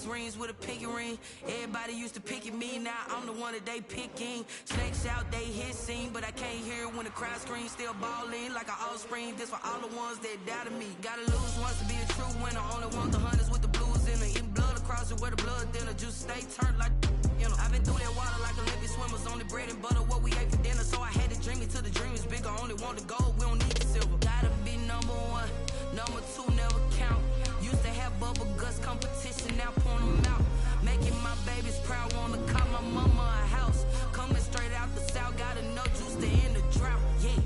rings with a pinky ring. Everybody used to pick at me, now I'm the one that they picking. Snakes out, they hissing, but I can't hear it when the crowd screams. Still balling like an offspring. This for all the ones that doubted me. Gotta lose once to be a true winner. Only want the hunters with the blues in it. Eating blood across it where the blood thinner. Juice stay turned like, you know. I've been through that water like Olympic swimmers. Only bread and butter what we ate for dinner. So I had to dream it till the dream is bigger. Only want the gold, we don't need the silver. Gotta be number one, number two never count. Used to have bubble guts competition, now point them out. Making my babies proud, wanna call my mama a house. Coming straight out the south, gotta know juice to end the drought. Yeah,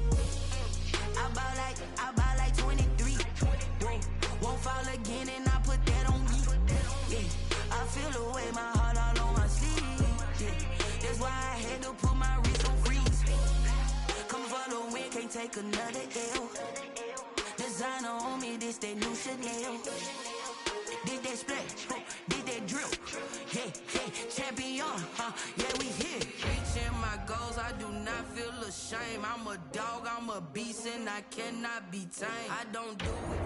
I bought like 23. Whoa, won't fall again and I put that on me. Yeah, I feel the way, my heart all on my sleeve. Yeah, that's why I had to put my wrist on freeze. Come for the win, can't take another L. Designer on me, this that new Chanel. Did that splash, did that drip. Yeah, champion, yeah, we here. Reaching my goals, I do not feel ashamed. I'm a dog, I'm a beast, and I cannot be tamed. I don't do it.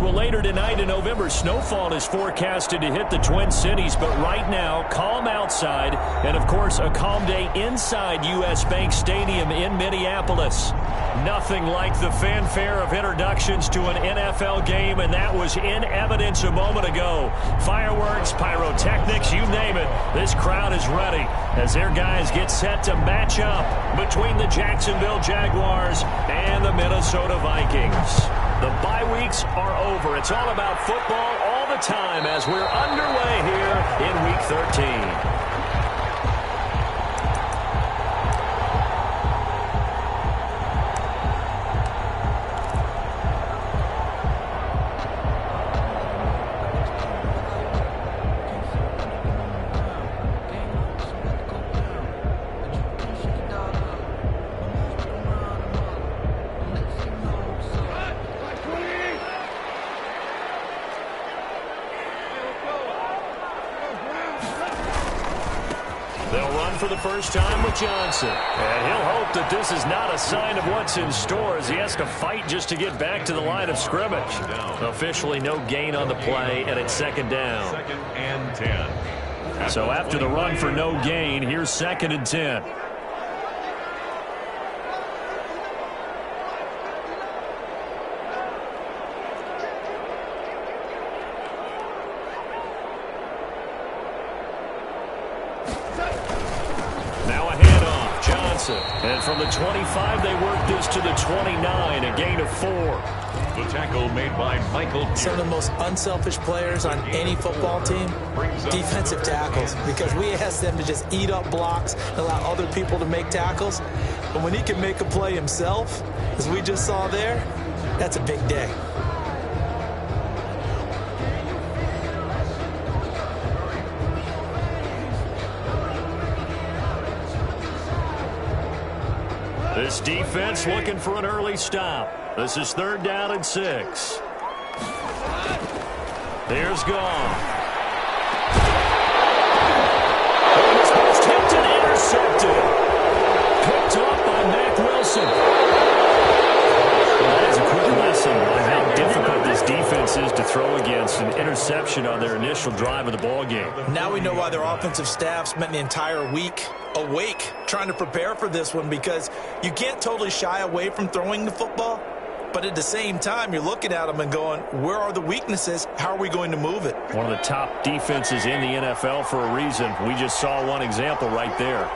Well, later tonight in November, snowfall is forecasted to hit the Twin Cities, but right now, calm outside, and of course, a calm day inside U.S. Bank Stadium in Minneapolis. Nothing like the fanfare of introductions to an NFL game, and that was in evidence a moment ago. Fireworks, pyrotechnics, you name it. This crowd is ready as their guys get set to match up between the Jacksonville Jaguars and the Minnesota Vikings. The bye weeks are over. It's all about football all the time as we're underway here in Week 13. For the first time with Johnson. And he'll hope that this is not a sign of what's in store as he has to fight just to get back to the line of scrimmage. Officially no gain on the play, and it's second down. 2nd and 10. So after the run for no gain, here's 2nd and 10. And from the 25, they work this to the 29, a gain of 4. The tackle made by Michael. Some of the most unselfish players on any football team, defensive tackles, because we ask them to just eat up blocks, allow other people to make tackles. But when he can make a play himself, as we just saw there, that's a big day. This defense looking for an early stop. This is 3rd down and 6. Here's Gone. This was tipped and intercepted. Picked off by Mack Wilson. Well, that is a quick lesson on how difficult this defense is to throw against. An interception on their initial drive of the ballgame. Now we know why their offensive staff spent the entire week awake trying to prepare for this one, because you can't totally shy away from throwing the football, but at the same time you're looking at them and going, where are the weaknesses? How are we going to move it? One of the top defenses in the NFL for a reason. We just saw one example right there.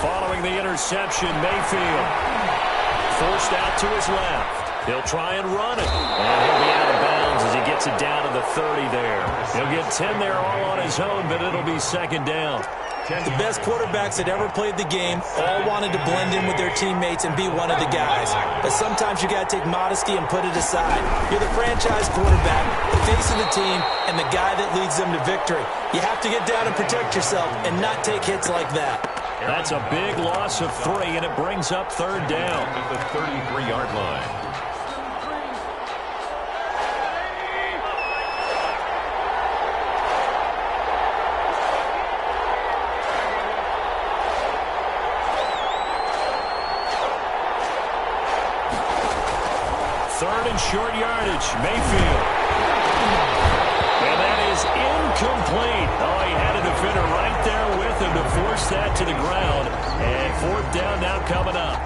Following the interception, Mayfield forced out to his left. He'll try and run it, and he'll be out of bounds as he gets it down to the 30 there. He'll get 10 there all on his own, but it'll be 2nd down. The best quarterbacks that ever played the game all wanted to blend in with their teammates and be one of the guys. But sometimes you got to take modesty and put it aside. You're the franchise quarterback, the face of the team, and the guy that leads them to victory. You have to get down and protect yourself and not take hits like that. That's a big loss of 3, and it brings up 3rd down. At the 33-yard line. in short yardage. Mayfield. And that is incomplete. Oh, he had a defender right there with him to force that to the ground. And fourth down now coming up.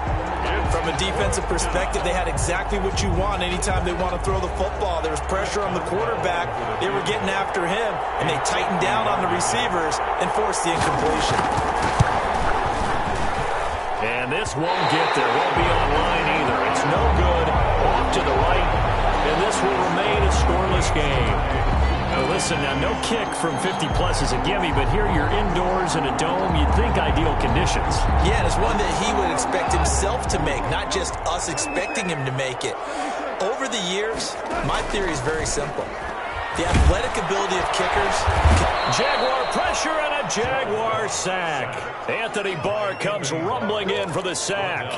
From a defensive perspective, they had exactly what you want anytime they want to throw the football. There was pressure on the quarterback. They were getting after him, and they tightened down on the receivers and forced the incompletion. And this won't get there. Won't be online either. It's no good. Off to the right, and this will remain a scoreless game. Well, listen, now no kick from 50-plus is a gimme, but here you're indoors in a dome. You'd think ideal conditions. Yeah, and it's one that he would expect himself to make, not just us expecting him to make it. Over the years, my theory is very simple. The athletic ability of kickers. Jaguar pressure and a Jaguar sack. Anthony Barr comes rumbling in for the sack.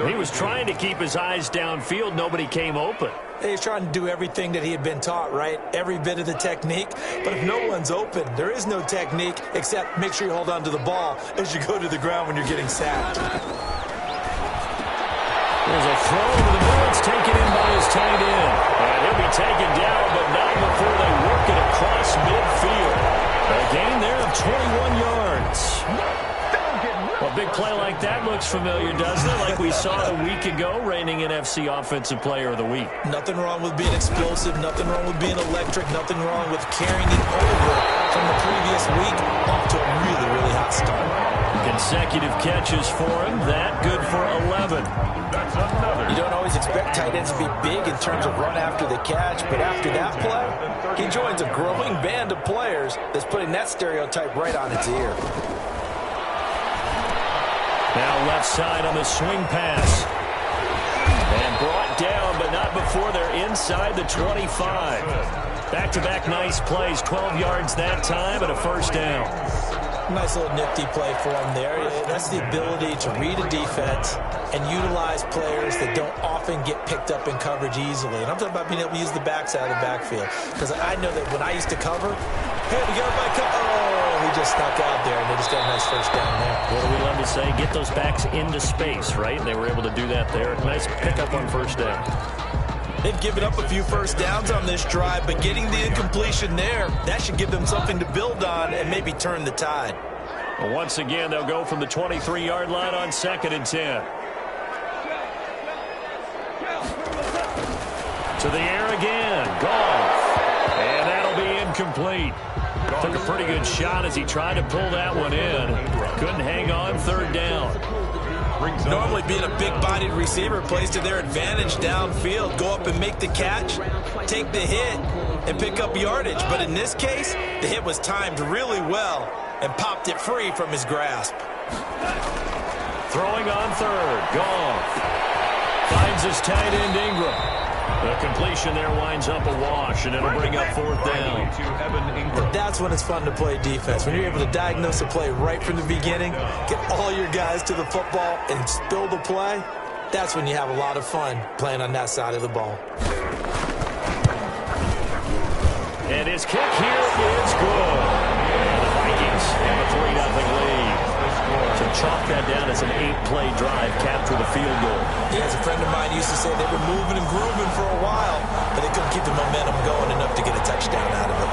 He was trying to keep his eyes downfield. Nobody came open. He's trying to do everything that he had been taught, right? Every bit of the technique. But if no one's open, there is no technique except make sure you hold on to the ball as you go to the ground when you're getting sacked. There's a throw over the middle. It's taken in by his tight end. And he'll be taken down, but not before they work it across midfield. A gain there of 21 yards. Well, a big play like that looks familiar, doesn't it? Like we saw a week ago, reigning NFC Offensive Player of the Week. Nothing wrong with being explosive. Nothing wrong with being electric. Nothing wrong with carrying it over from the previous week off to a really, really hot start. Consecutive catches for him. That good for 11. You don't always expect tight ends to be big in terms of run after the catch, but after that play, he joins a growing band of players that's putting that stereotype right on its ear. Now left side on the swing pass. And brought down, but not before they're inside the 25. Back-to-back nice plays. 12 yards that time and a first down. Nice little nifty play for him there. That's the ability to read a defense and utilize players that don't often get picked up in coverage easily. And I'm talking about being able to use the backside of the backfield. Because I know that when I used to cover, hey, we got my oh, he just snuck out there, and they just got a nice first down there. What do we love to say? Get those backs into space, right? And they were able to do that there. Nice pickup on first down. They've given up a few first downs on this drive, but getting the incompletion there, that should give them something to build on and maybe turn the tide. Well, once again, they'll go from the 23-yard line on 2nd and 10. To the air again. Goff. And that'll be incomplete. Took a pretty good shot as he tried to pull that one in. Couldn't hang on. 3rd down. Normally being a big-bodied receiver plays to their advantage downfield. Go up and make the catch, take the hit, and pick up yardage. But in this case, the hit was timed really well and popped it free from his grasp. Throwing on 3rd. Goff. Finds his tight end Ingram. The completion there winds up a wash, and it'll bring up 4th down. That's when it's fun to play defense. When you're able to diagnose a play right from the beginning, get all your guys to the football, and spill the play, that's when you have a lot of fun playing on that side of the ball. And his kick here is good. And the Vikings have a 3-0 lead. To chalk that down as an 8-play drive, capture the field goal. Yeah, as a friend of mine used to say, they were moving and grooving for a while, but they couldn't keep the momentum going enough to get a touchdown out of it.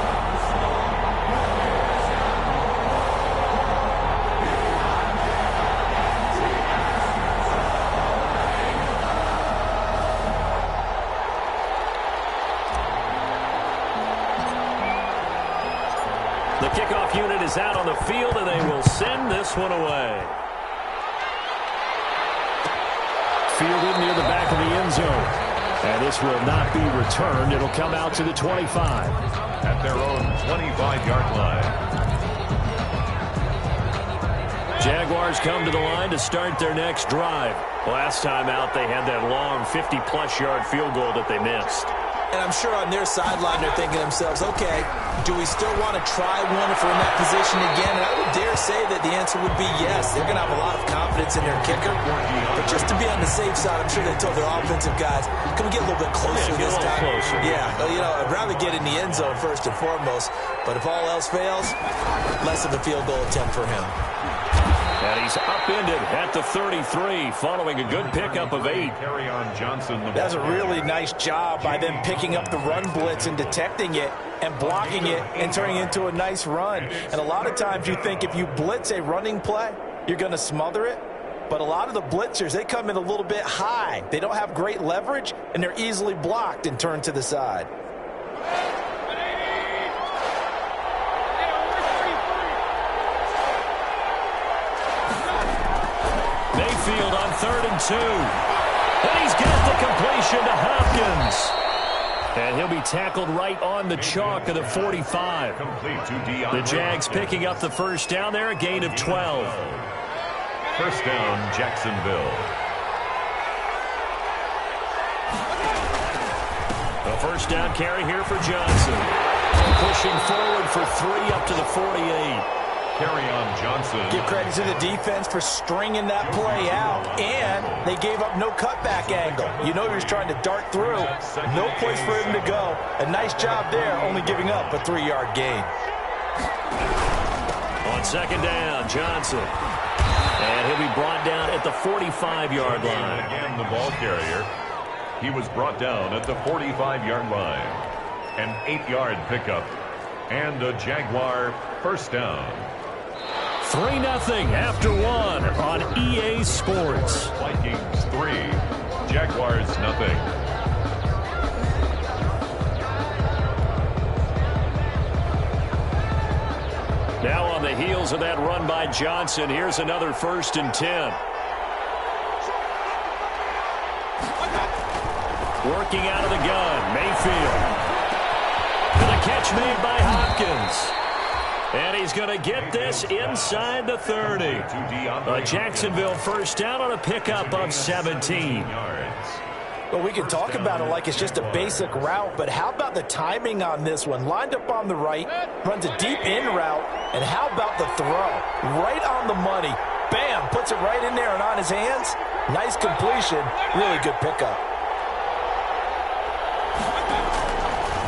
The kickoff unit is out on the field, and they will send this one away. Fielded near the back of the end zone. And this will not be returned. It'll come out to the 25. At their own 25-yard line. Jaguars come to the line to start their next drive. Last time out, they had that long 50-plus yard field goal that they missed. And I'm sure on their sideline they're thinking to themselves, okay, do we still want to try one if we're in that position again? And I would dare say that the answer would be yes. They're going to have a lot of confidence in their kicker. But just to be on the safe side, I'm sure they told their offensive guys, can we get a little bit closer this time? Closer. Yeah, you know, I'd rather get in the end zone first and foremost. But if all else fails, less of a field goal attempt for him. And he's upended at the 33 following a good pickup of 8. That's a really nice job by them picking up the run blitz and detecting it and blocking it and turning it into a nice run. And a lot of times you think if you blitz a running play, you're going to smother it. But a lot of the blitzers, they come in a little bit high. They don't have great leverage, and they're easily blocked and turned to the side. Mayfield on 3rd and 2. And he's got the completion to Hopkins. And he'll be tackled right on the chalk of the 45. The Jags picking up the first down there, a gain of 12. First down, Jacksonville. A first down carry here for Johnson. Pushing forward for 3 up to the 48. Carry on Johnson. Give credit to the defense for stringing that play out, and they gave up no cutback angle. You know he was trying to dart through. No place for him to go. A nice job there, only giving up a 3-yard gain. On second down, Johnson. And he'll be brought down at the 45-yard line. Again, the ball carrier. He was brought down at the 45-yard line. An 8-yard pickup. And a Jaguar first down. 3-0 after 1 on EA Sports. Vikings 3, Jaguars nothing. Now on the heels of that run by Johnson, here's another 1st and 10. Working out of the gun, Mayfield. And a catch made by Hopkins. And he's going to get this inside the 30. A Jacksonville first down on a pickup of 17. Well, we can talk about it like it's just a basic route, but how about the timing on this one? Lined up on the right, runs a deep in route, and how about the throw? Right on the money. Bam, puts it right in there and on his hands. Nice completion, really good pickup.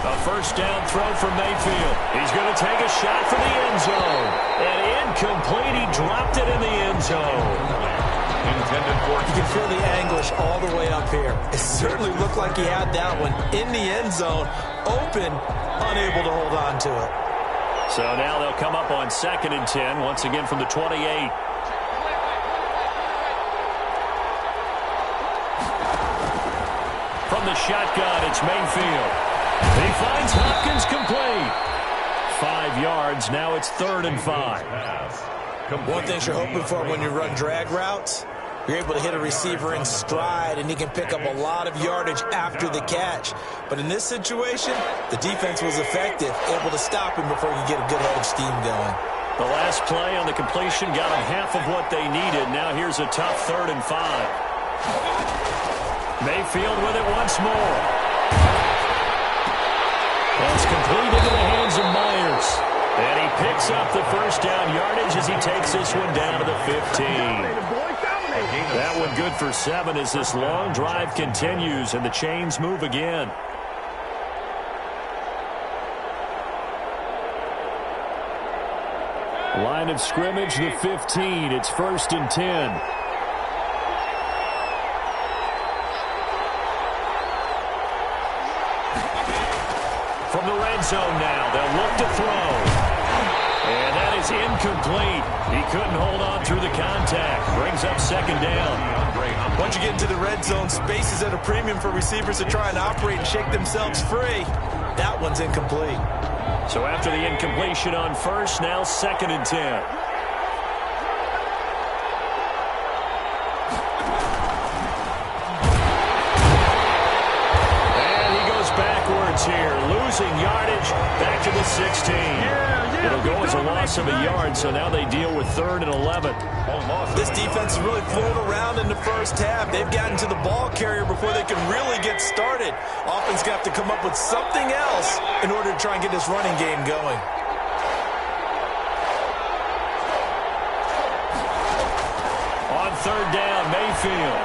A first down throw for Mayfield. He's going to take a shot for the end zone. And incomplete. He dropped it in the end zone. Intended for. You can feel the anguish all the way up here. It certainly looked like he had that one in the end zone, open, unable to hold on to it. So now they'll come up on 2nd and 10, once again from the 28. From the shotgun, it's Mayfield. He finds Hopkins complete. 5 yards. Now it's 3rd and 5. One thing you're hoping for when you run drag routes, you're able to hit a receiver in stride, and he can pick up a lot of yardage after the catch. But in this situation, the defense was effective, able to stop him before he could get a good head of steam going. The last play on the completion got him half of what they needed. Now here's a tough 3rd and 5. Mayfield with it once more. It's complete into the hands of Myers. And he picks up the first down yardage as he takes this one down to the 15. That one good for 7 as this long drive continues and the chains move again. Line of scrimmage, the 15. It's 1st and 10. From the red zone now, they'll look to throw. And that is incomplete. He couldn't hold on through the contact. Brings up 2nd down. Once you get into the red zone, space is at a premium for receivers to try and operate and shake themselves free. That one's incomplete. So after the incompletion on 1st, now 2nd and 10. Here, losing yardage back to the 16. It'll go as a loss of a yard, so now they deal with 3rd and 11. This defense has really flown around in the first half. They've gotten to the ball carrier before they can really get started. Offense got to come up with something else in order to try and get this running game going. On 3rd down, Mayfield.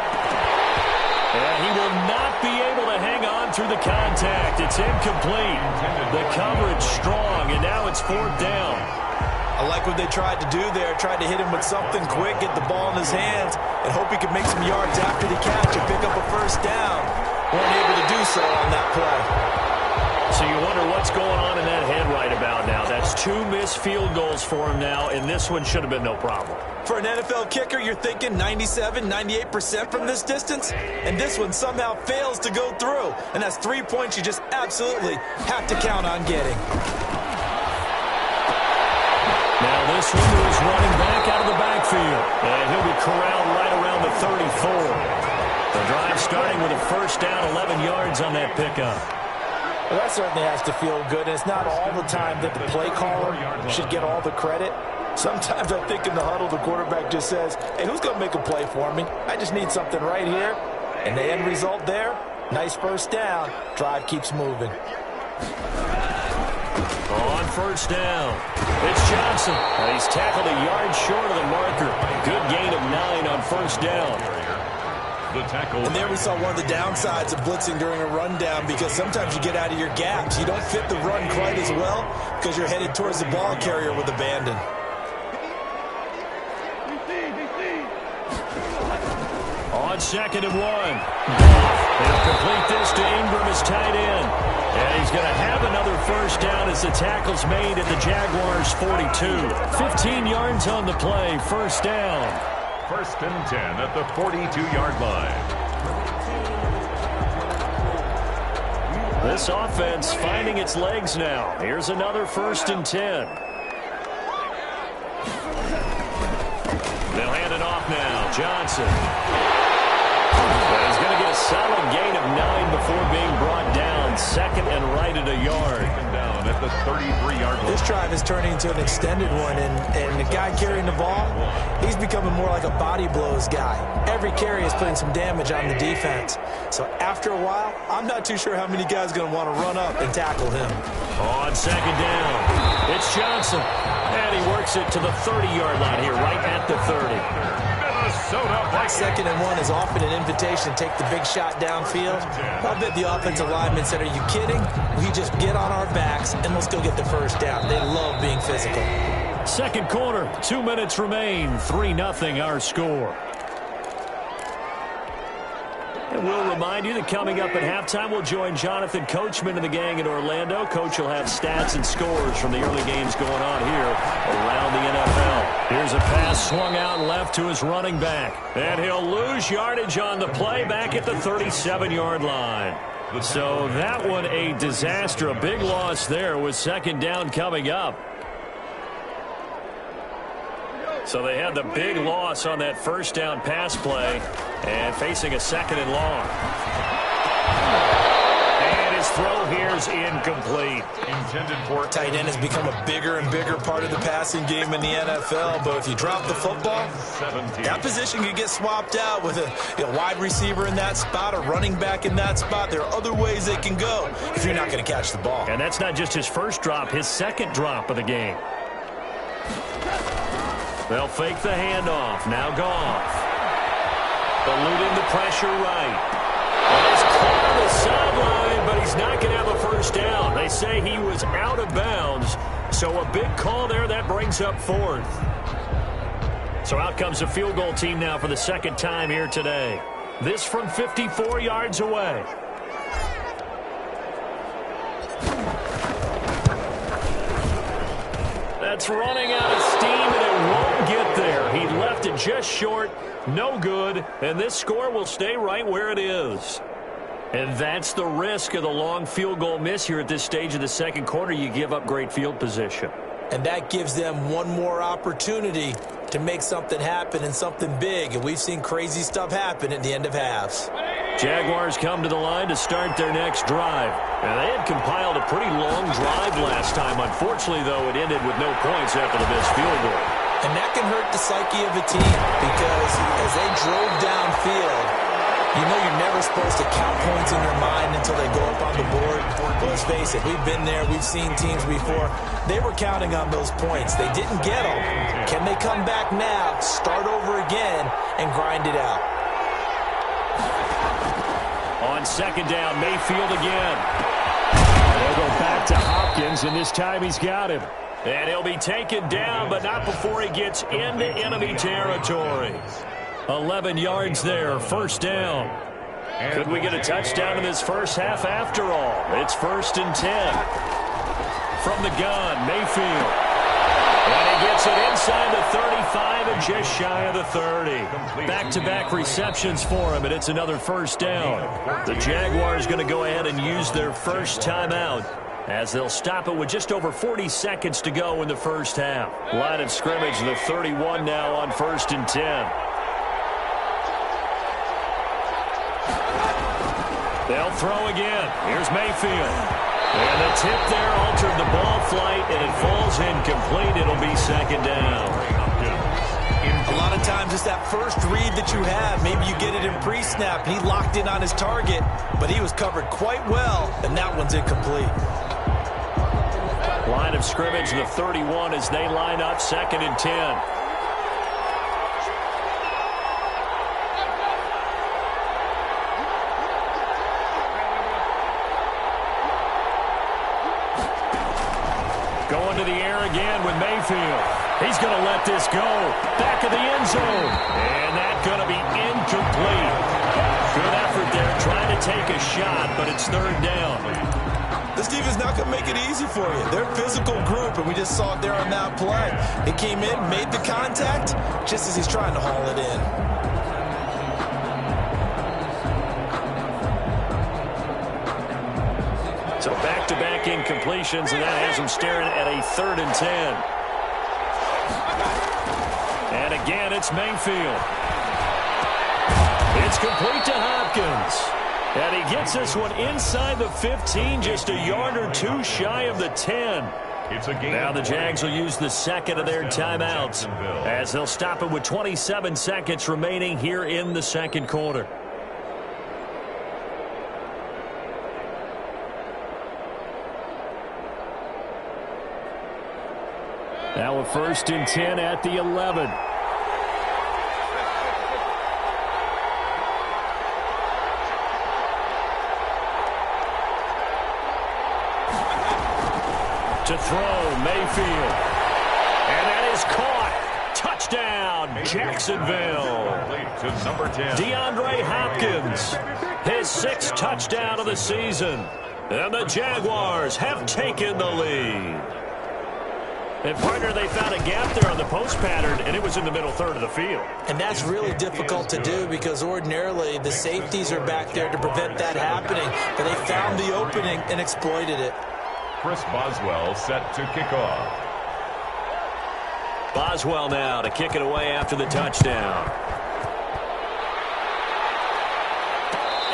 And he will not be able to hang on through the contact. It's incomplete. The coverage strong, and now it's 4th down. I like what they tried to do there. Tried to hit him with something quick, get the ball in his hands, and hope he could make some yards after the catch and pick up a first down. Weren't able to do so on that play. So you wonder what's going on in that head right about now. That's 2 missed field goals for him now, and this one should have been no problem. For an NFL kicker, you're thinking 97, 98% from this distance, and this one somehow fails to go through. And that's 3 points you just absolutely have to count on getting. Now this one is running back out of the backfield, and he'll be corralled right around the 34. The drive starting with a first down, 11 yards on that pickup. Well, that certainly has to feel good. And it's not all the time that the play caller should get all the credit. Sometimes I think in the huddle, the quarterback just says, hey, who's going to make a play for me? I just need something right here. And the end result there, nice first down. Drive keeps moving. On first down, it's Johnson. He's tackled a yard short of the marker. Good gain of 9 on first down. And there we saw one of the downsides of blitzing during a rundown, because sometimes you get out of your gaps. You don't fit the run quite as well because you're headed towards the ball carrier with abandon. On 2nd and 1. They'll complete this to Ingram as tight end. And he's going to have another first down as the tackle's made at the Jaguars' 42. 15 yards on the play, first down. 1st and 10 at the 42-yard line. This offense finding its legs now. Here's another 1st and 10. They'll hand it off now. Johnson. But he's going to get a solid gain of 9 before being brought down. 2nd and right at a yard. Down at the 33-yard line. This drive is turning into an extended one, and the guy carrying the ball, he's becoming more like a body blows guy. Every carry is putting some damage on the defense. So after a while, I'm not too sure how many guys are going to want to run up and tackle him. On 2nd down, it's Johnson. And he works it to the 30-yard line here, right at the 30. That 2nd and 1 is often an invitation to take the big shot downfield. I bet the offensive lineman said, are you kidding? We just get on our backs and let's go get the first down. They love being physical. 2nd quarter, 2 minutes remain, 3-0 our score. And we'll remind you that coming up at halftime, we'll join Jonathan Coachman and the gang in Orlando. Coach will have stats and scores from the early games going on here around the NFL. Here's a pass swung out left to his running back. And he'll lose yardage on the play back at the 37-yard line. So that one a disaster, a big loss there with 2nd down coming up. So they had the big loss on that first down pass play and facing a 2nd and long. And his throw here is incomplete. Intended for tight end has become a bigger and bigger part of the passing game in the NFL. But if you drop the football, that position could get swapped out with a wide receiver in that spot, a running back in that spot. There are other ways they can go if you're not going to catch the ball. And that's not just his first drop, his 2nd drop of the game. They'll fake the handoff. Now Goff. Eluding the pressure right. And he's caught on the sideline, but he's not going to have a first down. They say he was out of bounds. So a big call there. That brings up 4th. So out comes the field goal team now for the 2nd time here today. This from 54 yards away. That's running out of steam, and it won't get there. He left it just short, no good, and this score will stay right where it is. And that's the risk of the long field goal miss here at this stage of the 2nd quarter. You give up great field position. And that gives them one more opportunity to make something happen and something big. And we've seen crazy stuff happen at the end of halves. Jaguars come to the line to start their next drive. And they had compiled a pretty long drive last time. Unfortunately, though, it ended with no points after the missed field goal. And that can hurt the psyche of a team because as they drove downfield, you know you're never supposed to count points in your mind until they go up on the board. But let's face it, we've been there. We've seen teams before. They were counting on those points. They didn't get them. Can they come back now, start over again, and grind it out? On 2nd down, Mayfield again. They'll go back to Hopkins, and this time he's got him. And he'll be taken down, but not before he gets into enemy territory. 11 yards there, first down. Could we get a touchdown in this first half after all? It's 1st and 10. From the gun, Mayfield. And he gets it inside the 35 and just shy of the 30. Back-to-back receptions for him, and it's another first down. The Jaguars going to go ahead and use their first timeout, as they'll stop it with just over 40 seconds to go in the first half. Line of scrimmage, the 31 now on 1st and 10. They'll throw again. Here's Mayfield. And the tip there altered the ball flight, and it falls incomplete. It'll be 2nd down. A lot of times it's that first read that you have. Maybe you get it in pre-snap. He locked in on his target, but he was covered quite well, and that one's incomplete. Line of scrimmage, the 31 as they line up, 2nd and 10. Going to the air again with Mayfield. He's going to let this go. Back of the end zone. And that's going to be incomplete. Good effort there trying to take a shot, but it's 3rd down. This defense not going to make it easy for you. They're a physical group, and we just saw it there on that play. It came in, made the contact, just as he's trying to haul it in. So back-to-back incompletions, and that has them staring at a 3rd and 10. And again, it's Mayfield. It's complete to Hopkins. And he gets this one inside the 15, just a yard or two shy of the 10. Now the Jags will use the second of their timeouts, as they'll stop it with 27 seconds remaining here in the second quarter. Now a 1st and 10 at the 11. To throw, Mayfield. And that is caught. Touchdown, Jacksonville. To number 10. DeAndre Hopkins, his 6th touchdown of the season. And the Jaguars have taken the lead. And, partner, they found a gap there on the post pattern, and it was in the middle 3rd of the field. And that's really difficult to do because ordinarily the safeties are back there to prevent that happening. But they found the opening and exploited it. Chris Boswell set to kick off. Boswell now to kick it away after the touchdown.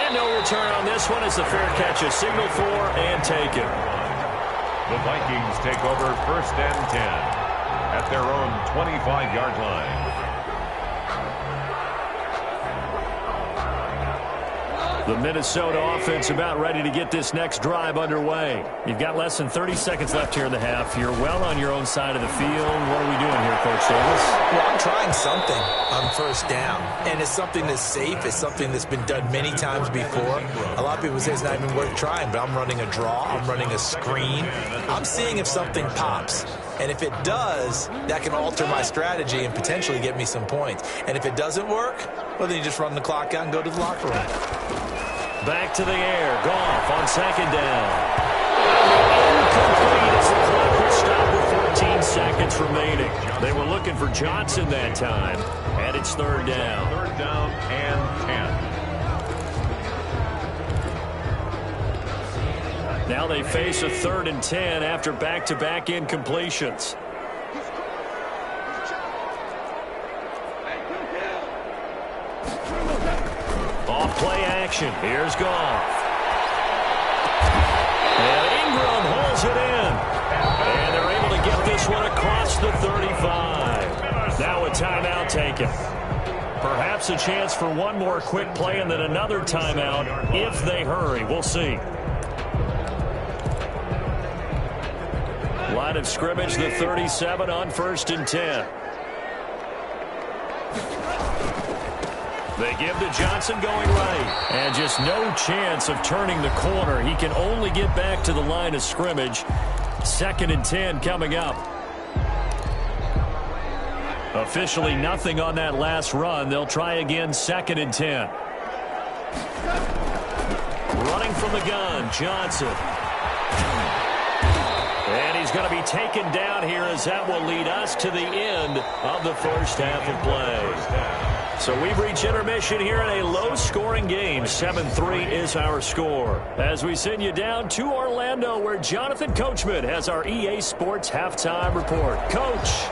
And no return on this one as the fair catch is signaled for and taken. The Vikings take over 1st and 10 at their own 25-yard line. The Minnesota offense about ready to get this next drive underway. You've got less than 30 seconds left here in the half. You're well on your own side of the field. What are we doing here, Coach Davis? Well, I'm trying something on 1st down, and it's something that's safe. It's something that's been done many times before. A lot of people say it's not even worth trying, but I'm running a draw. I'm running a screen. I'm seeing if something pops. And if it does, that can alter my strategy and potentially get me some points. And if it doesn't work, well, then you just run the clock out and go to the locker room. Back to the air. Goff on 2nd down. Incomplete as the clock will stop with 14 seconds remaining. They were looking for Johnson that time, and it's 3rd down. 3rd down and 10. Now they face a 3rd and 10 after back-to-back incompletions. Off-play action. Here's Goff. And Ingram holds it in. And they're able to get this one across the 35. Now a timeout taken. Perhaps a chance for one more quick play and then another timeout if they hurry. We'll see. Line of scrimmage, the 37 on 1st and 10. They give to Johnson going right. And just no chance of turning the corner. He can only get back to the line of scrimmage. 2nd and 10 coming up. Officially nothing on that last run. They'll try again, 2nd and 10. Running from the gun, Johnson. And he's going to be taken down here as that will lead us to the end of the first half of play. So we've reached intermission here in a low-scoring game. 7-3 is our score. As we send you down to Orlando, where Jonathan Coachman has our EA Sports halftime report. Coach.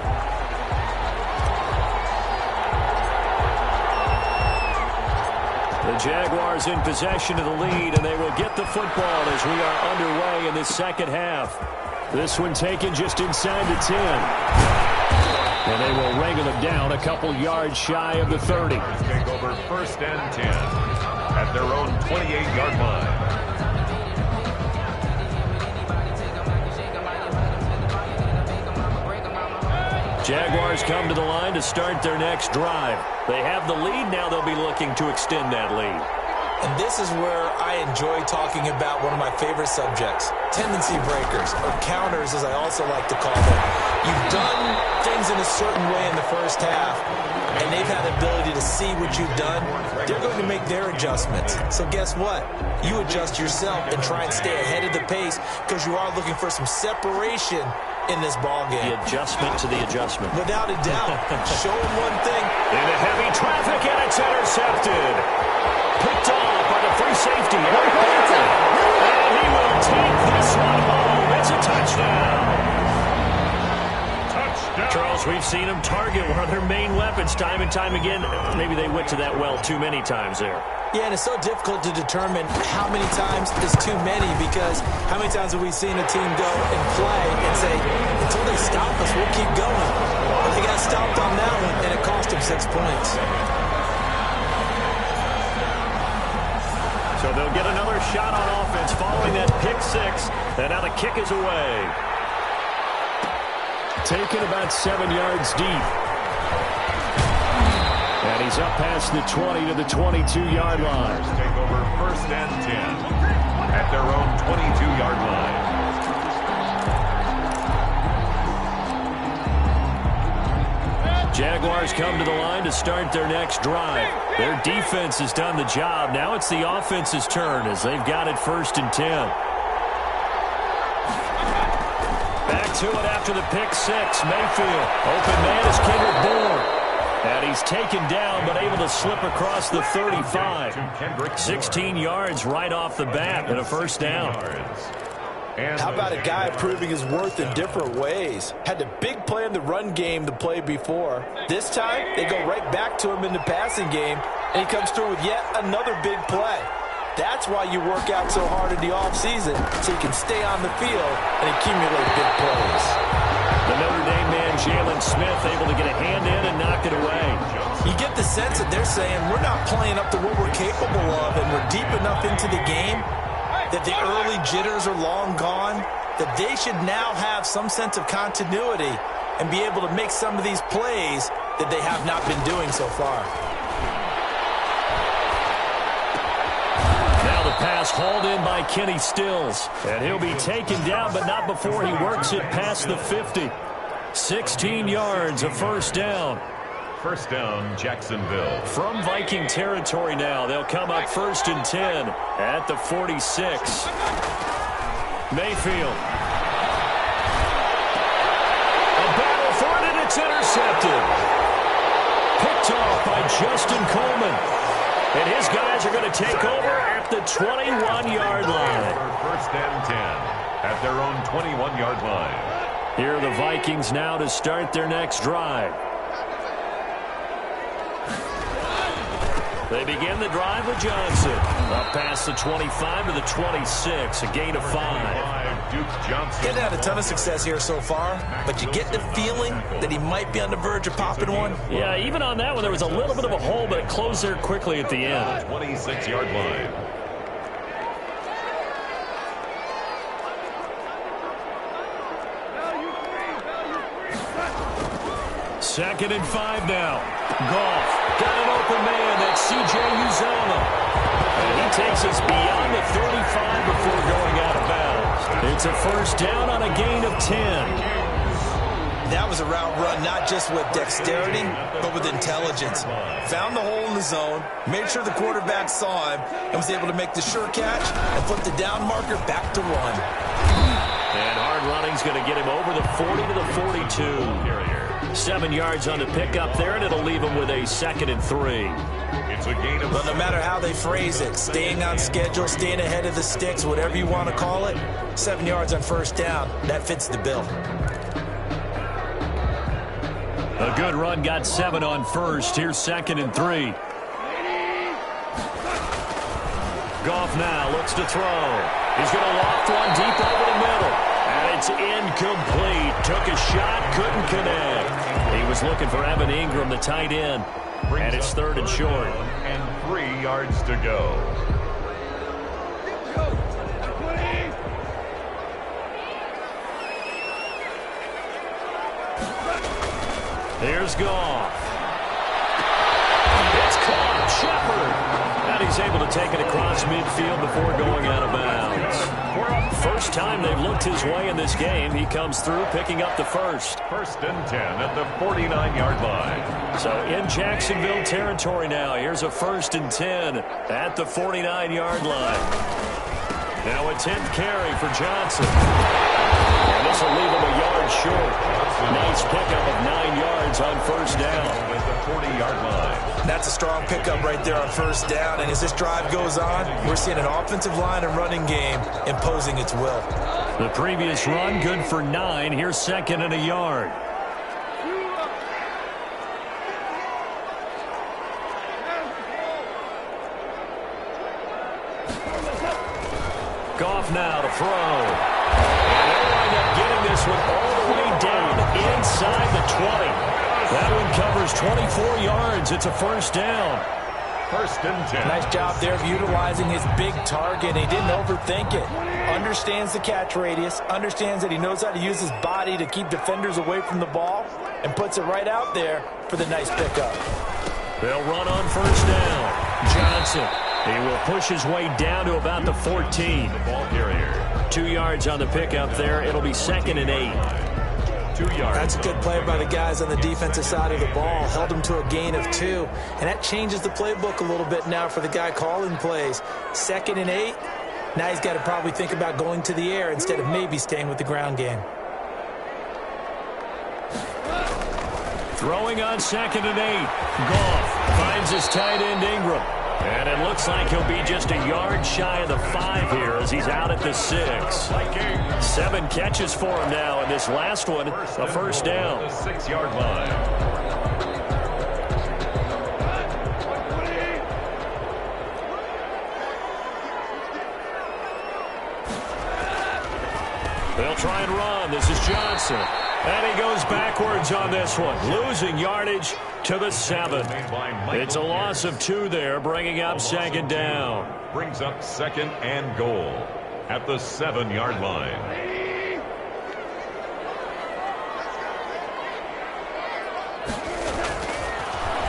The Jaguars in possession of the lead, and they will get the football as we are underway in the second half. This one taken just inside the 10. And they will wrangle it down a couple yards shy of the 30. Take over 1st and 10 at their own 28-yard line. Jaguars come to the line to start their next drive. They have the lead. Now they'll be looking to extend that lead. And this is where I enjoy talking about one of my favorite subjects, tendency breakers, or counters as I also like to call them. You've done things in a certain way in the first half, and they've had the ability to see what you've done. They're going to make their adjustments. So guess what? You adjust yourself and try and stay ahead of the pace because you are looking for some separation in this ball game. The adjustment to the adjustment. Without a doubt. Show them one thing. Into heavy traffic, and it's intercepted. Picked off by the free safety. And he will take this one home. It's a touchdown. Charles, we've seen them target one of their main weapons time and time again. Maybe they went to that well too many times there. Yeah, and it's so difficult to determine how many times is too many, because how many times have we seen a team go and play and say, until they stop us, we'll keep going. But they got stopped on that one, and it cost them 6 points. So they'll get another shot on offense following that pick six, and now the kick is away. Taken about 7 yards deep. And he's up past the 20 to the 22-yard line. Take over 1st and 10 at their own 22-yard line. Jaguars come to the line to start their next drive. Their defense has done the job. Now it's the offense's turn as they've got it 1st and 10. Back to it after the pick six. Mayfield. Open man is Kendrick Bourne. And he's taken down, but able to slip across the 35. 16 yards right off the bat and a 1st down. How about a guy proving his worth in different ways? Had a big play in the run game the play before. This time, they go right back to him in the passing game, and he comes through with yet another big play. That's why you work out so hard in the offseason, so you can stay on the field and accumulate big plays. The Notre Dame man, Jalen Smith, able to get a hand in and knock it away. You get the sense that they're saying we're not playing up to what we're capable of, and we're deep enough into the game that the early jitters are long gone, that they should now have some sense of continuity and be able to make some of these plays that they have not been doing so far. Now the pass hauled in by Kenny Stills, and he'll be taken down, but not before he works it past the 50. 16 yards, a 1st down. 1st down, Jacksonville. From Viking territory now, they'll come up 1st and 10 at the 46. Mayfield. A battle for it, and it's intercepted. Picked off by Justin Coleman. And his guys are going to take over at the 21-yard line. 1st and 10 at their own 21-yard line. Here are the Vikings now to start their next drive. They begin the drive with Johnson. Up past the 25 to the 26, a gain of 5. Duke Johnson. He hasn't had a ton of success here so far, but you get the feeling that he might be on the verge of popping one. Yeah, even on that one, there was a little bit of a hole, but it closed there quickly at the end. 26-yard line. Second and 5 now. Goff got an open man. That's C.J. Uzomah. And he takes us beyond the 35 before going out of bounds. It's a 1st down on a gain of 10. That was a route run, not just with dexterity, but with intelligence. Found the hole in the zone, made sure the quarterback saw him, and was able to make the sure catch and flip the down marker back to 1. And hard running's going to get him over the 40 to the 42. 7 yards on the pickup there, and it'll leave him with a 2nd and 3. It's a gain of... But no matter how they phrase it, staying on schedule, staying ahead of the sticks, whatever you want to call it, 7 yards on first down, that fits the bill. A good run got 7 on first. Here's 2nd and 3. Goff now looks to throw. He's going to loft one deep over the middle. And it's incomplete. Took a shot, couldn't connect. He was looking for Evan Ingram, the tight end. And it's 3rd and short. And 3 yards to go. Here's Goff. It's caught. Shepard. And he's able to take it across midfield before going out of bounds. First time they've looked his way in this game. He comes through picking up the first. 1st and 10 at the 49-yard line. So in Jacksonville territory now. Here's a 1st and 10 at the 49-yard line. Now a 10th carry for Johnson. And this will leave him a yard short. Nice pickup of 9 yards on first down. At the 40-yard line. That's a strong pickup right there on first down. And as this drive goes on, we're seeing an offensive line and running game imposing its will. The previous run good for 9. Here's 2nd and a yard. Goff now to throw. And they'll wind up getting this one all the way down inside the 20. That one covers 24 yards. It's a first down. 1st and 10. Nice job there of utilizing his big target. He didn't overthink it. Understands the catch radius. Understands that he knows how to use his body to keep defenders away from the ball. And puts it right out there for the nice pickup. They'll run on first down. Johnson. He will push his way down to about the 14. The ball carrier. 2 yards on the pickup there. It'll be 2nd and 8. 2 yards. That's a good play by the guys on the defensive side of the ball. Held him to a gain of 2. And that changes the playbook a little bit now for the guy calling plays. 2nd and 8. Now he's got to probably think about going to the air instead of maybe staying with the ground game. Throwing on 2nd and 8. Goff finds his tight end Ingram. And it looks like he'll be just a yard shy of the 5 here as he's out at the 6. 7 catches for him now, and this last one, a first down. The 6-yard line. They'll try and run. This is Johnson. And he goes backwards on this one, losing yardage to the 7. It's a loss of 2 there, bringing up 2nd down. Brings up 2nd and goal at the 7-yard line.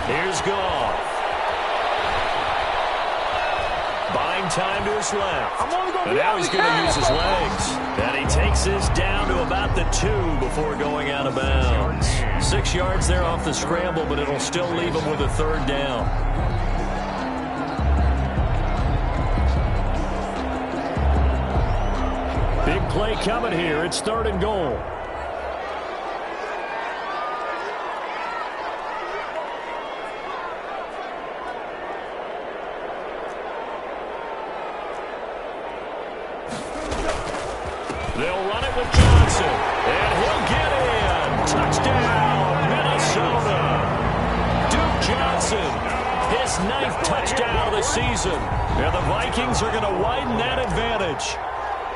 Here's Goff. Buying time to his left. And now he's going to use his legs. And he takes this down to about the 2 before going out of bounds. 6 yards there off the scramble, but it'll still leave him with a 3rd down. Big play coming here. It's 3rd and goal. They'll run it with Johnson, and he'll get in. Touchdown, Minnesota. Duke Johnson, his 9th touchdown of the season. And the Vikings are going to widen that advantage.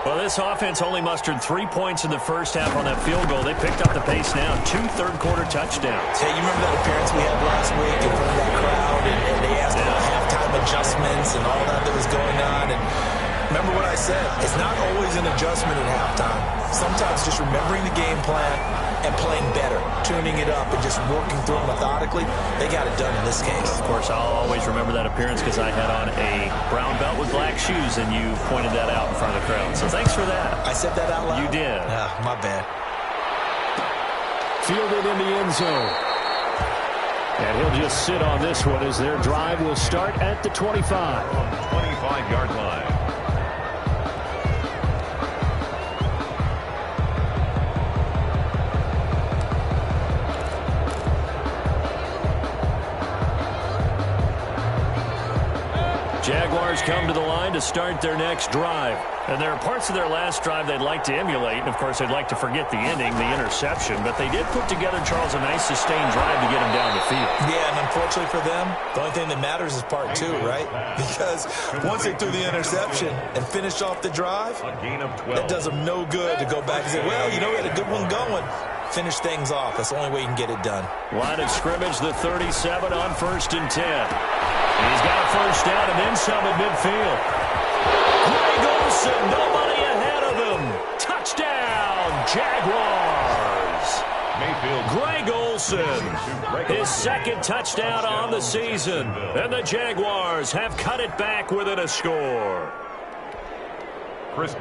Well, this offense only mustered 3 points in the first half on that field goal. They picked up the pace now. 2 third-quarter touchdowns. Hey, you remember that appearance we had last week in front of that crowd, and they asked about halftime adjustments and all that was going on, and remember what I said, it's not always an adjustment at halftime. Sometimes just remembering the game plan and playing better, tuning it up and just working through it methodically. They got it done in this case. Of course, I'll always remember that appearance because I had on a brown belt with black shoes, and you pointed that out in front of the crowd. So thanks for that. I said that out loud? You did. Ah, my bad. fielded in the end zone. And he'll just sit on this one as their drive will start at the 25. 25-yard line. Jaguars come to the line to start their next drive. And there are parts of their last drive they'd like to emulate. And, of course, they'd like to forget the ending, the interception. But they did put together, Charles, a nice sustained drive to get them down the field. Yeah, and unfortunately for them, the only thing that matters is part two, right? Because once they threw the interception and finished off the drive, A gain of 12. that does them no good to go back and say, well, you know, we had a good one going. Finish things off. That's the only way you can get it done. Line of scrimmage, the 37 on 1st and 10. He's got a first down and then some at midfield. Greg Olsen, nobody ahead of him. Touchdown, Jaguars. Mayfield. Greg Olsen, his second touchdown on the season. And the Jaguars have cut it back within a score.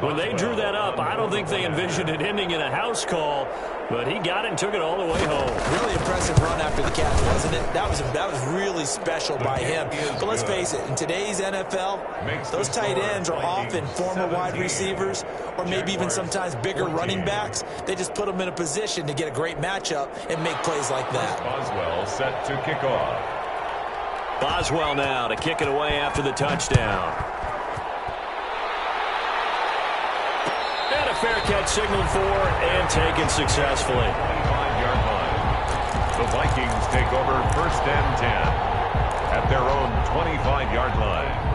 When they drew that up, I don't think they envisioned it ending in a house call, but he got it and took it all the way home. Really impressive run after the catch, wasn't it? That was really special by him. But let's face it, in today's NFL, those tight ends are often former wide receivers or maybe even sometimes bigger running backs. They just put them in a position to get a great matchup and make plays like that. Boswell set to kick off. Boswell now to kick it away after the touchdown. And a fair catch signaled for and taken successfully. 25-yard line. The Vikings take over 1st and 10 at their own 25-yard line.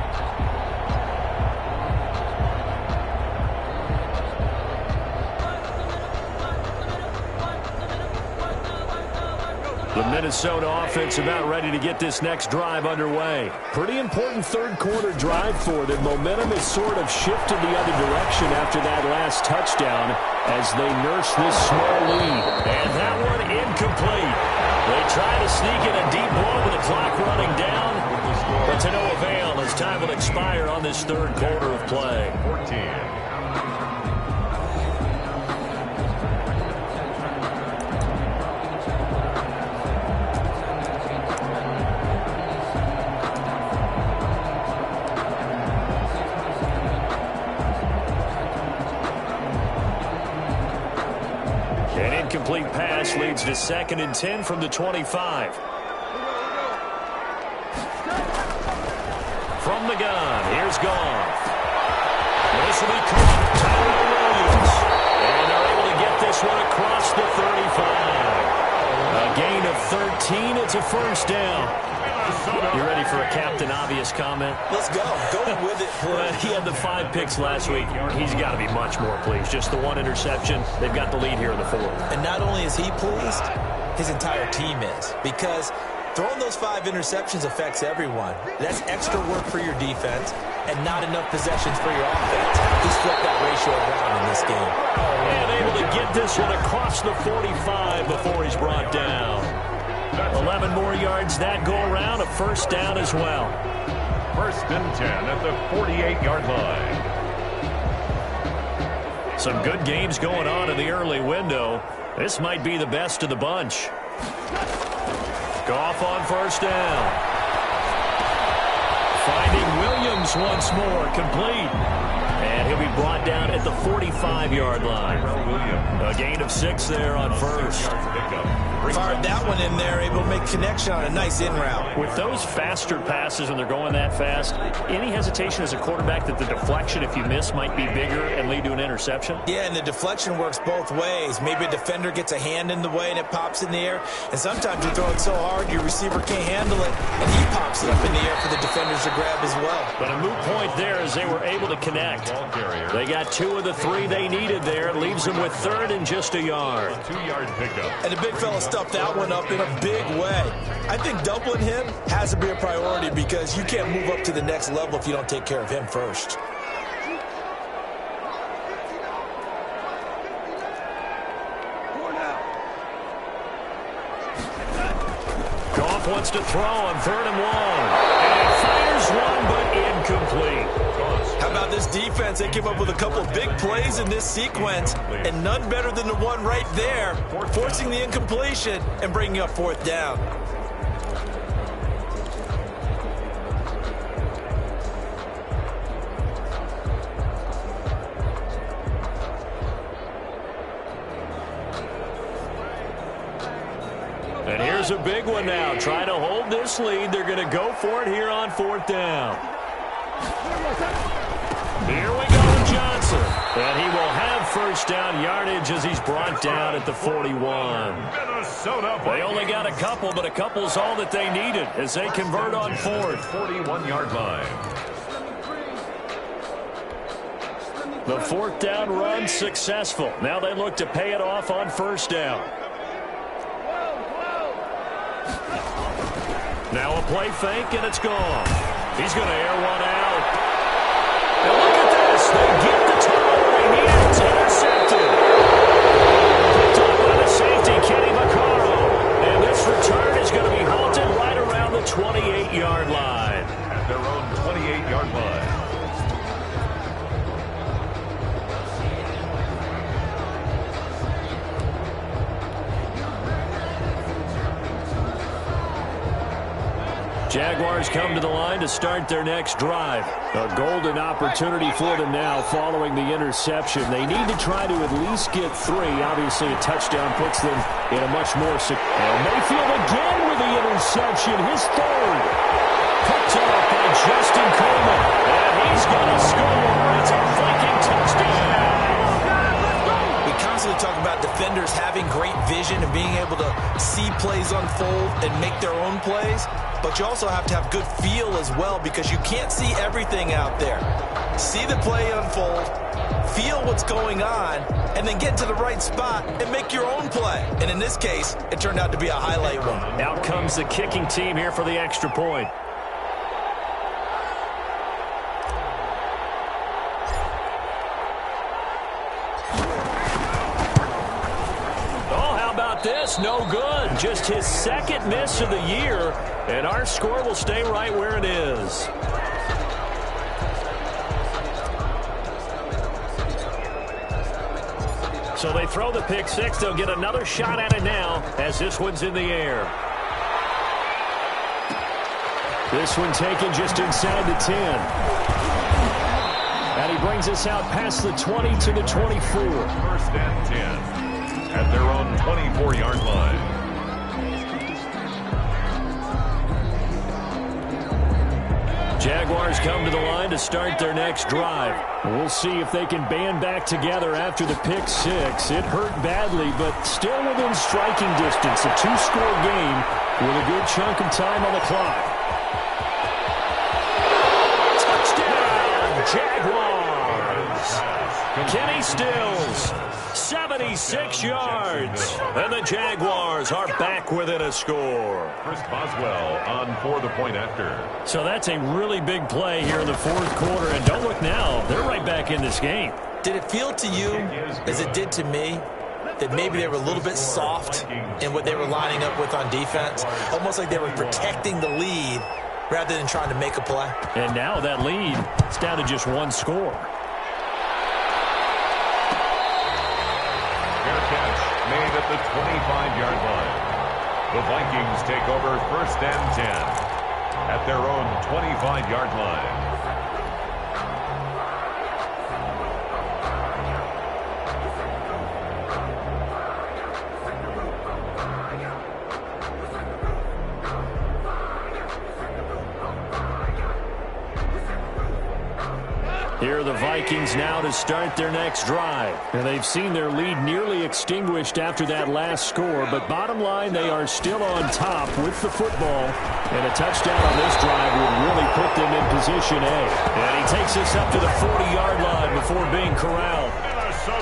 The Minnesota offense about ready to get this next drive underway. Pretty important third quarter drive for them. Momentum has sort of shifted the other direction after that last touchdown as they nurse this small lead. And that one incomplete. They try to sneak in a deep ball with the clock running down, but to no avail as time will expire on this third quarter of play. 14. Incomplete pass leads to 2nd and 10 from the 25. From the gun, here's Goff. This will be caught. Tyrell Williams. And they're able to get this one across the 35. A gain of 13. It's a first down. You ready for a Captain Obvious comment? Let's go. Go with it, please. He had the 5 picks last week. He's got to be much more pleased. Just the 1 interception. They've got the lead here in the 4th. And not only is he pleased, his entire team is. Because throwing those 5 interceptions affects everyone. That's extra work for your defense and not enough possessions for your offense. He's flipped that ratio around in this game. And able to get this one across the 45 before he's brought down. 11 more yards that go around, a first down as well. 1st and 10 at the 48-yard line. Some good games going on in the early window. This might be the best of the bunch. Goff on first down. Finding Williams once more, complete. And he'll be brought down at the 45-yard line. A gain of 6 there on first. Fired that one in there, able to make connection on a nice in route. With those faster passes when they're going that fast, any hesitation as a quarterback that the deflection, if you miss, might be bigger and lead to an interception? Yeah, and the deflection works both ways. Maybe a defender gets a hand in the way and it pops in the air. And sometimes you throw it so hard your receiver can't handle it, and he pops it up in the air for the defenders to grab as well. But a moot point there as they were able to connect. They got 2 of the 3 they needed there. It leaves them with 3rd and just a yard. 2-yard pickup. And the big fella stuffed that one up in a big way. I think doubling him has to be a priority because you can't move up to the next level if you don't take care of him first. Goff wants to throw on 3rd and long. And he fires one, but incomplete. How about this defense, they came up with a couple of big plays in this sequence, and none better than the one right there, forcing the incompletion and bringing up fourth down. And here's a big one now. Trying to hold this lead. They're going to go for it here on fourth down. Here we go with Johnson. And he will have first down yardage as he's brought down at the 41. They only got a couple, but a couple's all that they needed as they convert on fourth. 41-yard line. The fourth down run successful. Now they look to pay it off on first down. Now a play fake, and it's gone. He's going to air one out. And look at this. They get the turnover they need. It's intercepted. Picked up by the safety, Kenny Vaccaro. And this return is going to be halted right around the 28-yard line. At their own 28-yard line. Jaguars come to the line to start their next drive. A golden opportunity for them now following the interception. They need to try to at least get three. Obviously, a touchdown puts them in a much more secure. And Mayfield again with the interception. His third. Picked off by Justin Coleman. And he's going to score. It's a Viking touchdown. We constantly talk about defenders having great vision and being able to see plays unfold and make their own plays. But you also have to have good feel as well because you can't see everything out there. See the play unfold, feel what's going on, and then get to the right spot and make your own play. And in this case, it turned out to be a highlight one. Out comes the kicking team here for the extra point. This no good. Just his second miss of the year, and our score will stay right where it is. So they throw the pick six. They'll get another shot at it now as this one's in the air. This one taken just inside the 10. And he brings us out past the 20 to the 24. First and 10. At their own 24-yard line. Jaguars come to the line to start their next drive. We'll see if they can band back together after the pick six. It hurt badly, but still within striking distance. A two-score game with a good chunk of time on the clock. Touchdown, Jaguars! Kenny Stills. 76 yards, and the Jaguars are back within a score. Chris Boswell on for the point after. So that's a really big play here in the fourth quarter, and don't look now, they're right back in this game. Did it feel to you, as it did to me, that maybe they were a little bit soft in what they were lining up with on defense? Almost like they were protecting the lead rather than trying to make a play. And now that lead is down to just one score. Made at the 25-yard line. The Vikings take over first and 10 at their own 25-yard line. Here are the Vikings now to start their next drive. And they've seen their lead nearly extinguished after that last score. But bottom line, they are still on top with the football. And a touchdown on this drive would really put them in position A. And he takes us up to the 40-yard line before being corralled.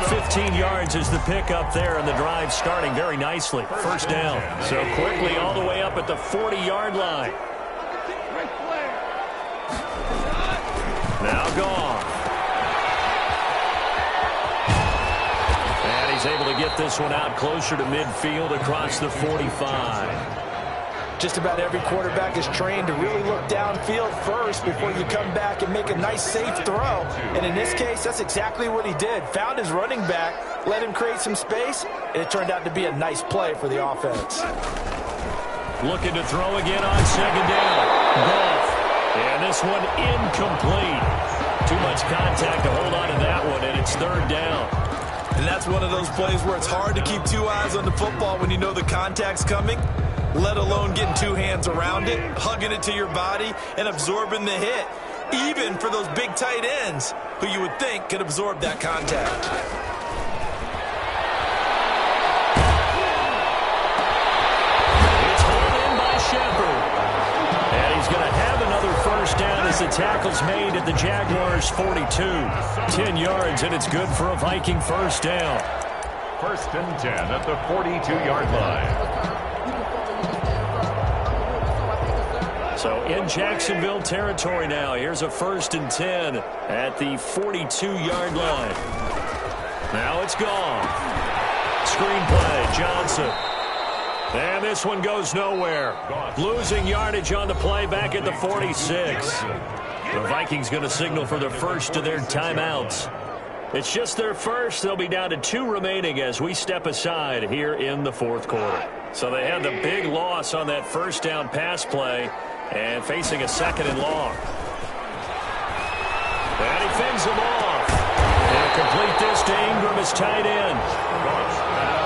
15 yards is the pickup there, and the drive starting very nicely. First down. So quickly all the way up at the 40-yard line. Now gone. And he's able to get this one out closer to midfield across the 45. Just about every quarterback is trained to really look downfield first before you come back and make a nice, safe throw. And in this case, that's exactly what he did. Found his running back, let him create some space, and it turned out to be a nice play for the offense. Looking to throw again on second down. Goff. And this one incomplete. Too much contact to hold on to that one, and it's third down. And that's one of those plays where it's hard to keep two eyes on the football when you know the contact's coming, let alone getting two hands around it, hugging it to your body, and absorbing the hit, even for those big tight ends who you would think could absorb that contact. It's hauled in by Shepard. And he's going to have another first down as the tackle's made at the Jaguars' 42. 10 yards, and it's good for a Viking first down. First and 10 at the 42-yard line. So in Jacksonville territory now. Here's a first and 10 at the 42-yard line. Now it's gone. Screenplay, Johnson. And this one goes nowhere. Losing yardage on the play back at the 46. The Vikings going to signal for the first of their timeouts. It's just their first. They'll be down to 2 remaining as we step aside here in the fourth quarter. So they had the big loss on that first down pass play and facing a second and long. And he fends him off. And complete this to Ingram as tight end.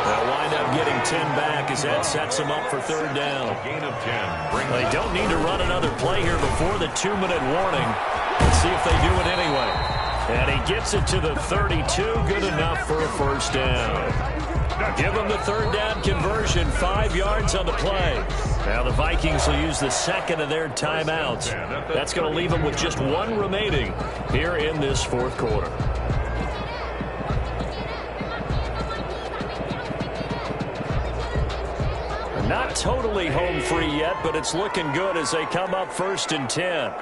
They'll wind up getting 10 back as that sets him up for third down. Gain of 10. They don't need to run another play here before the 2-minute warning. Let's see if they do it anyway. And he gets it to the 32. Good enough for a first down. Give him the third down conversion. 5 yards on the play. Now the Vikings will use the second of their timeouts. That's going to leave them with just 1 remaining here in this fourth quarter. Not totally home free yet, but it's looking good as they come up first and 10.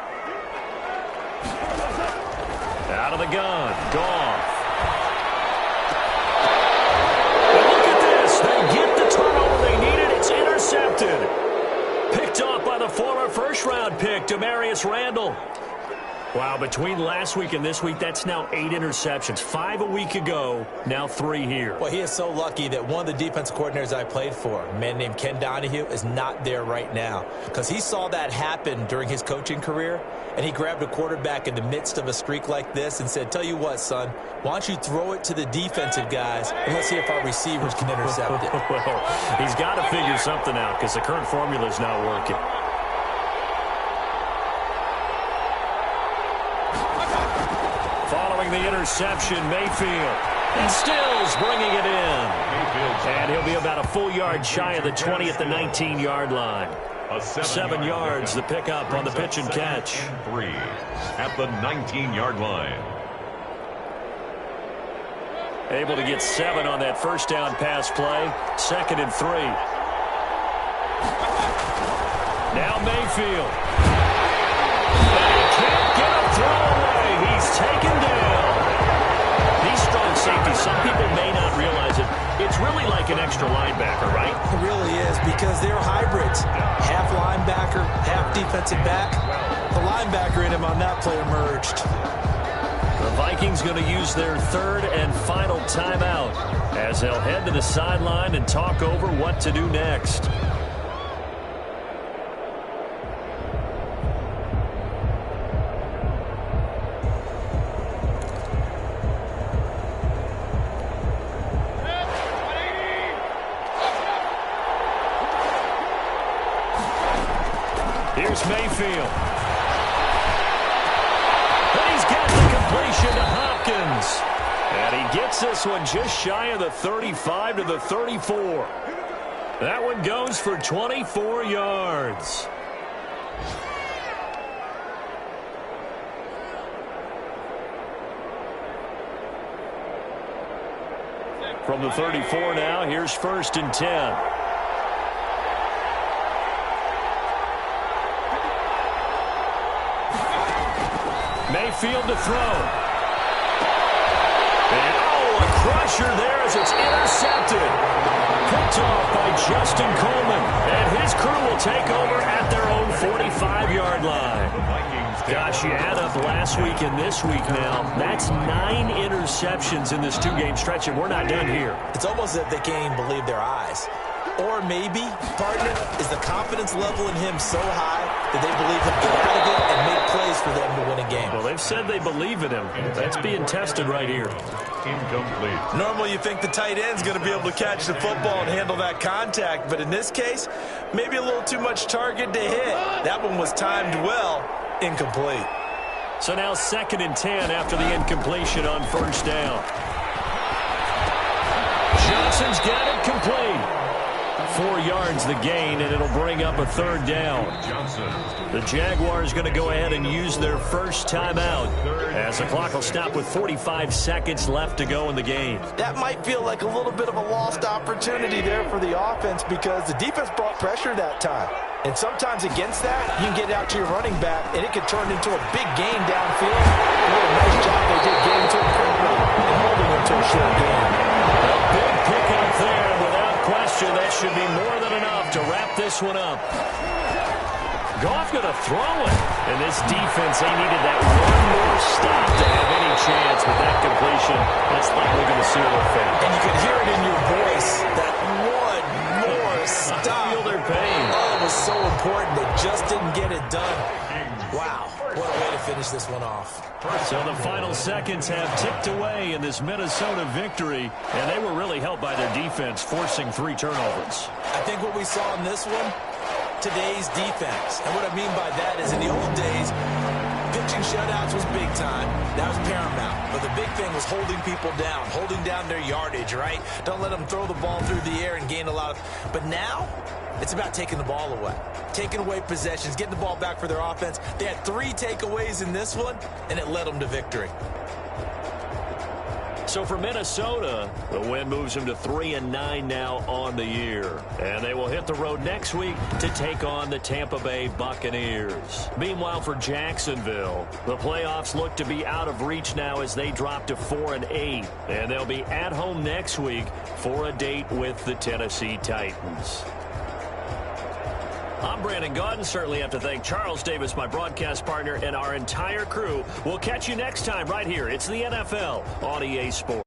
Out of the gun. Goff. And look at this. They get the turnover they needed. It's intercepted. Picked off by the former first-round pick, Demarius Randall. Wow, between last week and this week, that's now 8 interceptions. 5 a week ago, now 3 here. Well, he is so lucky that one of the defense coordinators I played for, a man named Ken Donahue, is not there right now. Because he saw that happen during his coaching career, and he grabbed a quarterback in the midst of a streak like this and said, tell you what, son, why don't you throw it to the defensive guys, and let's see if our receivers can intercept it. Well, he's got to figure something out because the current formula is not working. Following the interception, Mayfield. And Stills bringing it in. And he'll be about a full yard shy of the 20 at the 19-yard line. 7 yards, the pickup on the pitch and catch. 3 at the 19-yard line. Able to get 7 on that first down pass play. 2nd and 3. Now Mayfield. And he can't get a throw away. He's taken down. These strong safeties, some people may not realize it. It's really like an extra linebacker, right? It really is because they're hybrids. Half linebacker, half defensive back. The linebacker in him on that play emerged. The Vikings going to use their 3rd and final timeout as they'll head to the sideline and talk over what to do next. Here's Mayfield. And he's got the completion to Hopkins. And he gets this one just shy of the 35 to the 34. That one goes for 24 yards. From the 34 now, here's 1st and 10. Mayfield to throw. And, a crusher there as it's intercepted. Picked off by Justin Coleman. And his crew will take over at their own 45-yard line. Gosh, you add up last week and this week now, that's 9 interceptions in this 2-game stretch, and we're not done here. It's almost as if they can't even believe their eyes. Or maybe, partner, is the confidence level in him so high that they believe he'll get out of it and make plays for them to win a game. Well, they've said they believe in him. That's being tested right here. Incomplete. Normally you think the tight end's going to be able to catch the football and handle that contact, but in this case, maybe a little too much target to hit. That one was timed well. Incomplete. So now 2nd and 10 after the incompletion on 1st down. Johnson's got it complete. 4 yards the gain, and it'll bring up a 3rd down. The Jaguars going to go ahead and use their first timeout as the clock will stop with 45 seconds left to go in the game. That might feel like a little bit of a lost opportunity there for the offense because the defense brought pressure that time. And sometimes against that, you can get out to your running back, and it could turn into a big gain downfield. They did a nice job they did getting to it quickly and holding them to a short game. A big pickup there. Without question, that should be more than enough to wrap this one up. Goff going to throw it. And this defense, they needed that one more stop to have any chance with that completion. That's likely going to seal their fate. And you could hear it in your voice, that one more stop. Feel their pain. Oh, it was so important. They just didn't get it done. Wow, what a way to finish this one off. So the final seconds have ticked away in this Minnesota victory, and they were really helped by their defense, forcing 3 turnovers. I think what we saw in this one, today's defense. And what I mean by that is in the old days, pitching shutouts was big time. That was paramount. But the big thing was holding people down, holding down their yardage, right? Don't let them throw the ball through the air and gain a lot of... But now, it's about taking the ball away. Taking away possessions, getting the ball back for their offense. They had 3 takeaways in this one, and it led them to victory. So for Minnesota, the win moves them to 3-9 now on the year. And they will hit the road next week to take on the Tampa Bay Buccaneers. Meanwhile, for Jacksonville, the playoffs look to be out of reach now as they drop to 4-8. And they'll be at home next week for a date with the Tennessee Titans. I'm Brandon Gaudin. Certainly have to thank Charles Davis, my broadcast partner, and our entire crew. We'll catch you next time right here. It's the NFL on EA Sports.